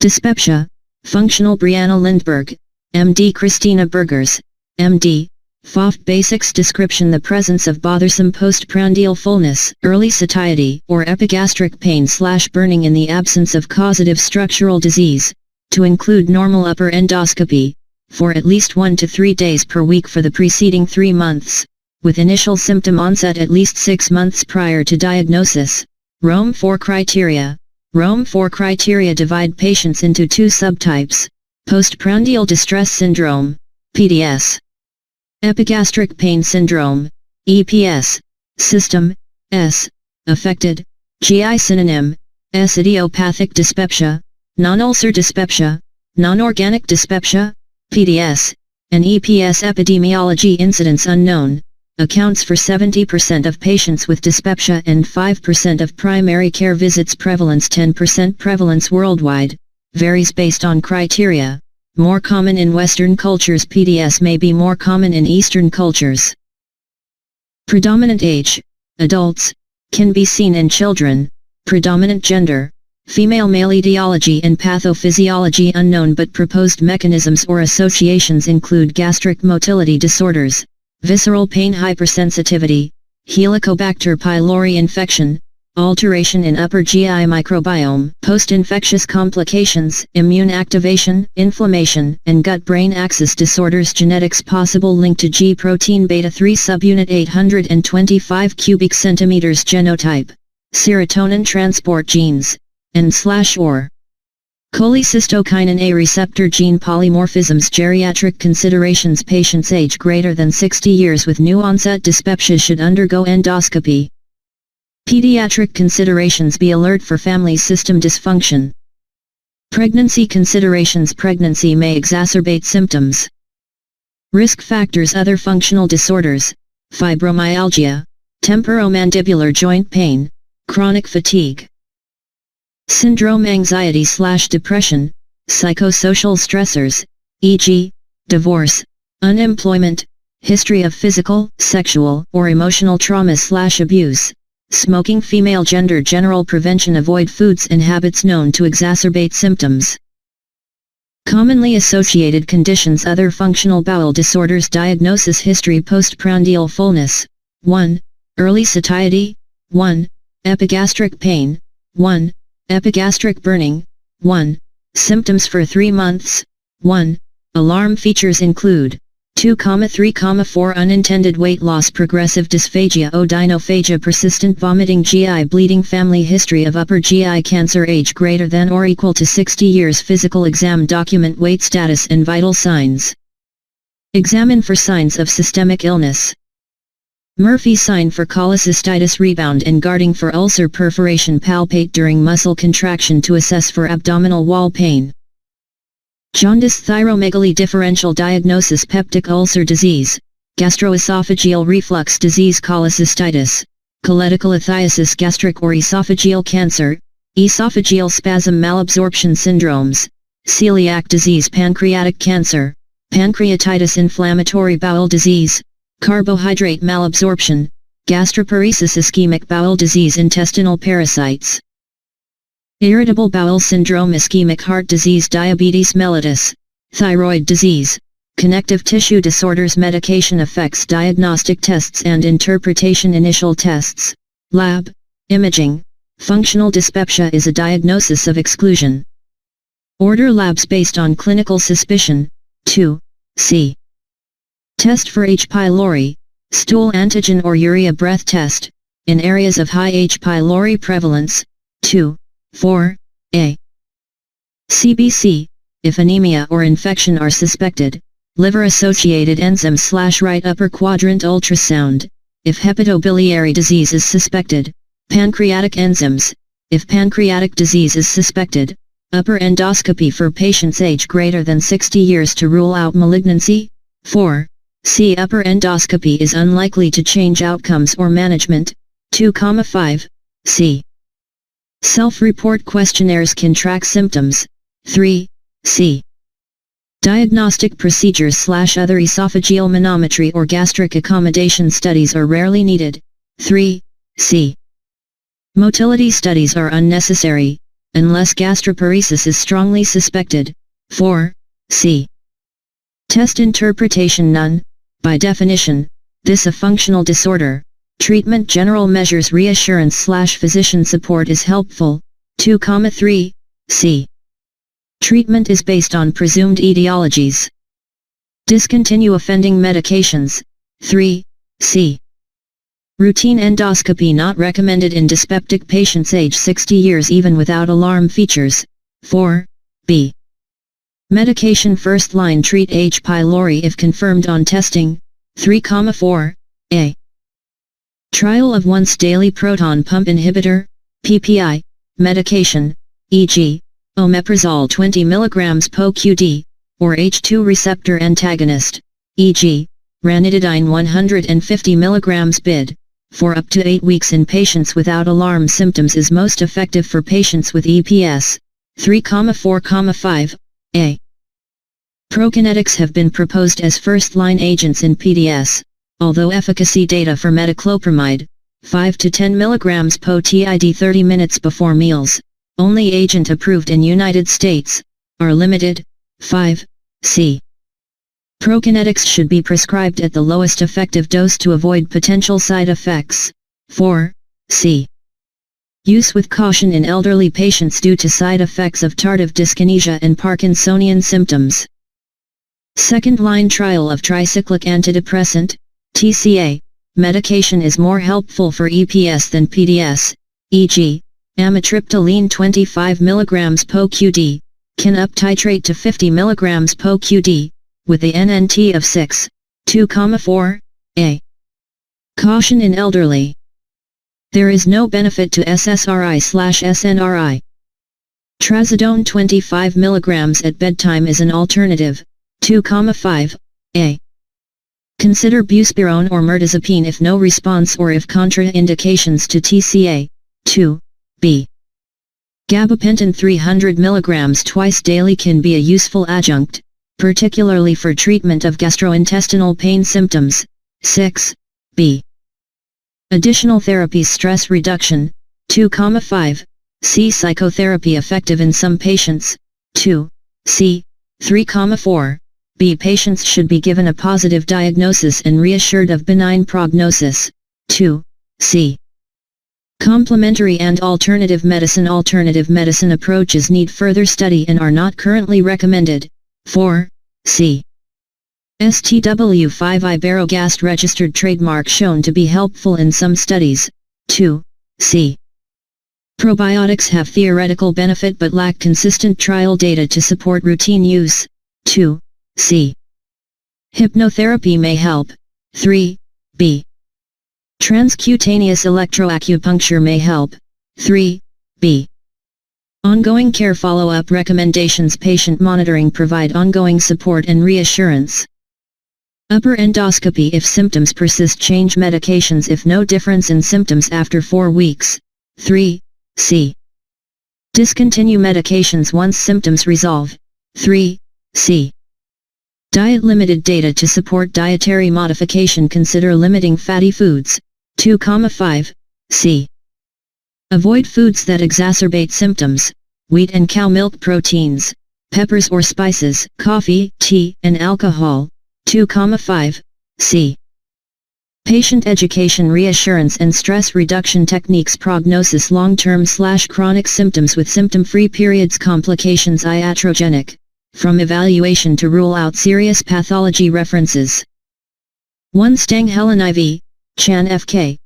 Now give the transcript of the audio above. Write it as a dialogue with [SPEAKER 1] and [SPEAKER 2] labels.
[SPEAKER 1] Dyspepsia, Functional Brianna Lindberg, MD Christina Burgers, MD. FOF Basics Description: the presence of bothersome postprandial fullness, early satiety, or epigastric pain/burning in the absence of causative structural disease, to include normal upper endoscopy, for at least 1 to 3 days per week for the preceding 3 months, with initial symptom onset at least 6 months prior to diagnosis. Rome 4 criteria. Rome 4 criteria divide patients into 2 subtypes: postprandial distress syndrome, PDS. Epigastric pain syndrome, EPS. System, S. Affected, GI synonym, S. Idiopathic dyspepsia, non-ulcer dyspepsia, non-organic dyspepsia, PDS, and EPS. Epidemiology: incidence unknown, accounts for 70% of patients with dyspepsia and 5% of primary care visits. Prevalence: 10% prevalence worldwide, varies based on criteria. More common in Western cultures. PDS may be more common in Eastern cultures. Predominant age, adults, can be seen in children. Predominant gender, female. Male. Etiology and pathophysiology unknown, but proposed mechanisms or associations include gastric motility disorders, visceral pain, hypersensitivity, Helicobacter pylori infection, alteration in upper GI microbiome, post-infectious complications, immune activation, inflammation, and gut-brain axis disorders. Genetics: possible link to G protein beta 3 subunit 825 cubic centimeters. Genotype: serotonin transport genes, N/or cholecystokinin A receptor gene polymorphisms. Geriatric considerations: patients age greater than 60 years with new onset dyspepsia should undergo endoscopy. Pediatric considerations: be alert for family system dysfunction. Pregnancy considerations: pregnancy may exacerbate symptoms. Risk factors: other functional disorders, fibromyalgia, temporomandibular joint pain, chronic fatigue syndrome, anxiety/depression, psychosocial stressors, e.g., divorce, unemployment, history of physical, sexual, or emotional trauma/abuse, smoking. Female gender: general prevention. Avoid foods and habits known to exacerbate symptoms. Commonly associated conditions: other functional bowel disorders. Diagnosis: history: postprandial fullness, 1. Early satiety, 1. Epigastric pain, 1. Epigastric burning, 1. Symptoms for 3 months, 1. Alarm features include 2,3,4 unintended weight loss, progressive dysphagia, odynophagia, persistent vomiting, GI bleeding. Family history of upper GI cancer. Age greater than or equal to 60 years. Physical exam: document weight, status, and vital signs. Examine for signs of systemic illness. Murphy sign for cholecystitis: rebound and guarding for ulcer perforation. Palpate during muscle contraction to assess for abdominal wall pain. Jaundice, thyromegaly. Differential diagnosis: peptic ulcer disease, gastroesophageal reflux disease, cholecystitis, cholecystolithiasis, gastric or esophageal cancer, esophageal spasm, malabsorption syndromes, celiac disease, pancreatic cancer, pancreatitis, inflammatory bowel disease, carbohydrate malabsorption, gastroparesis, ischemic bowel disease, intestinal parasites, irritable bowel syndrome, ischemic heart disease, diabetes mellitus, thyroid disease, connective tissue disorders. Medication effects, diagnostic tests and interpretation. Initial tests, lab, imaging. Functional dyspepsia is a diagnosis of exclusion. Order labs based on clinical suspicion. 2. C. Test for H. pylori, stool antigen or urea breath test, in areas of high H. pylori prevalence. 2. 4. A. CBC, if anemia or infection are suspected, liver-associated enzymes/right upper quadrant ultrasound, if hepatobiliary disease is suspected, pancreatic enzymes, if pancreatic disease is suspected, upper endoscopy for patients age greater than 60 years to rule out malignancy. 4. C. Upper endoscopy is unlikely to change outcomes or management. 2,5. C. Self-report questionnaires can track symptoms. 3. C. Diagnostic procedures/other esophageal manometry or gastric accommodation studies are rarely needed. 3. C. Motility studies are unnecessary. unless gastroparesis is strongly suspected. 4. C. Test interpretation. None. By definition, this a functional disorder. Treatment general measures reassurance/physician support is helpful. 2,3. C. Treatment is based on presumed etiologies. Discontinue offending medications. 3. C. Routine endoscopy not recommended in dyspeptic patients age 60 years even without alarm features. 4. B. Medication first line treat H. pylori if confirmed on testing. 3,4. A. Trial of once daily proton pump inhibitor, PPI, medication, e.g., omeprazole 20 mg per QD, or H2 receptor antagonist, e.g., ranitidine 150 mg BID, for up to 8 weeks in patients without alarm symptoms is most effective for patients with EPS. 3,4,5. A. Prokinetics have been proposed as first-line agents in PDS, although efficacy data for metoclopramide, 5 to 10 mg per TID 30 minutes before meals, only agent approved in United States, are limited. 5. C. Prokinetics should be prescribed at the lowest effective dose to avoid potential side effects. 4. C. Use with caution in elderly patients due to side effects of tardive dyskinesia and Parkinsonian symptoms. Second-line trial of tricyclic antidepressant, TCA, medication is more helpful for EPS than PDS, e.g., amitriptyline 25 mg per QD, can up-titrate to 50 mg per QD, with a NNT of 6. 2,4. A. Caution in elderly. There is no benefit to SSRI/SNRI. Trazodone 25 mg at bedtime is an alternative. 2,5. A. Consider buspirone or mirtazapine if no response or if contraindications to TCA. 2. B. Gabapentin 300 mg twice daily can be a useful adjunct, particularly for treatment of gastrointestinal pain symptoms. 6. B. Additional therapies. Stress reduction. 2,5. C. Psychotherapy effective in some patients. 2. C. 3,4. B. Patients should be given a positive diagnosis and reassured of benign prognosis. 2. C. Complementary and alternative medicine. Alternative medicine approaches need further study and are not currently recommended. 4. C. STW5 Iberogast registered trademark shown to be helpful in some studies. 2. C. Probiotics have theoretical benefit but lack consistent trial data to support routine use. 2. C. Hypnotherapy may help. 3. B. Transcutaneous electroacupuncture may help. 3. B. Ongoing care follow-up recommendations. Patient monitoring provide ongoing support and reassurance. Upper endoscopy if symptoms persist. Change medications if no difference in symptoms after 4 weeks. 3. C. Discontinue medications once symptoms resolve. 3. C. Diet limited data to support dietary modification. Consider limiting fatty foods. 2,5. C. Avoid foods that exacerbate symptoms. Wheat and cow milk proteins, peppers or spices, coffee, tea, and alcohol. 2,5. C. Patient education. Reassurance and stress reduction techniques. Prognosis. Long-term/chronic symptoms with symptom-free periods. Complications. Iatrogenic. From evaluation to rule out serious pathology. References. 1 Stang Helen IV, Chan F.K.